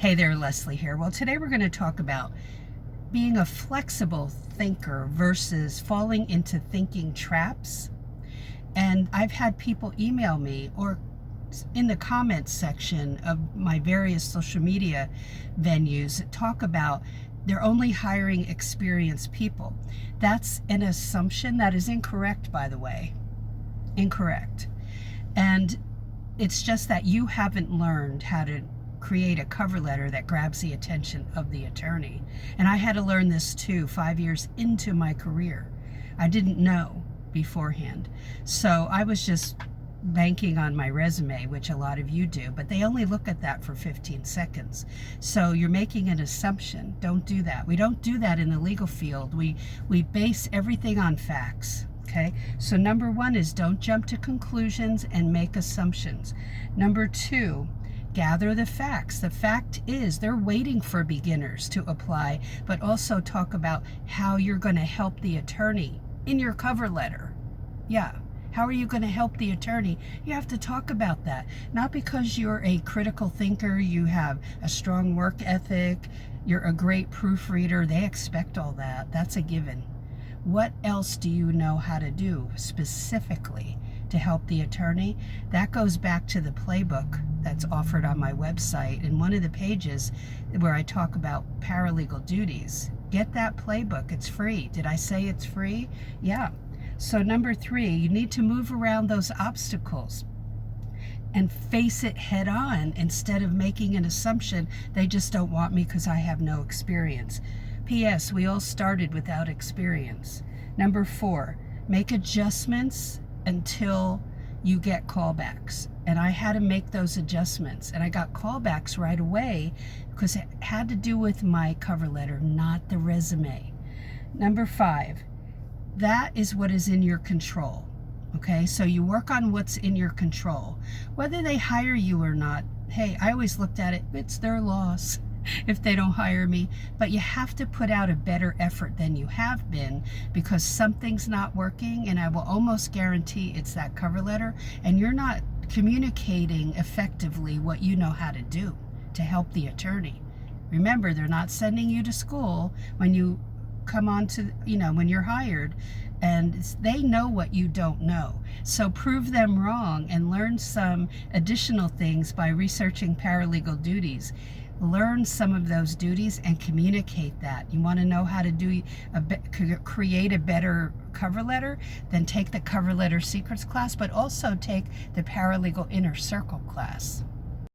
Hey there, Leslie here. Well, today we're going to talk about being a flexible thinker versus falling into thinking traps. And I've had people email me or in the comments section of my various social media venues talk about they're only hiring experienced people. That's an assumption that is incorrect, by the way. Incorrect. And it's just that you haven't learned how to create a cover letter that grabs the attention of the attorney. And I had to learn this too 5 years into my career. I didn't know beforehand. So I was just banking on my resume, which a lot of you do, but they only look at that for 15 seconds. So you're making an assumption. Don't do that. We don't do that in the legal field. We base everything on facts. Okay, so number one is don't jump to conclusions and make assumptions. Number two, gather the facts. The fact is they're waiting for beginners to apply, but also talk about how you're going to help the attorney in your cover letter. Yeah. How are you going to help the attorney? You have to talk about that. Not because you're a critical thinker, you have a strong work ethic, you're a great proofreader. They expect all that. That's a given. What else do you know how to do specifically to help the attorney? That goes back to the playbook that's offered on my website in one of the pages where I talk about paralegal duties. Get that playbook. It's free. Did I say it's free? Yeah. So number three, you need to move around those obstacles and face it head on instead of making an assumption they just don't want me because I have no experience. P.S. We all started without experience. Number four, make adjustments until you get callbacks. And I had to make those adjustments. And I got callbacks right away because it had to do with my cover letter, not the resume. Number five, that is what is in your control. Okay, so you work on what's in your control. Whether they hire you or not, hey, I always looked at it, it's their loss if they don't hire me. But you have to put out a better effort than you have been because something's not working, and I will almost guarantee it's that cover letter, and you're not communicating effectively what you know how to do to help the attorney. Remember, they're not sending you to school when you come on to, when you're hired, and they know what you don't know. So prove them wrong and learn some additional things by researching paralegal duties. Learn some of those duties and communicate that. You want to know how to create a better cover letter? Then take the cover letter secrets class, but also take the paralegal inner circle class.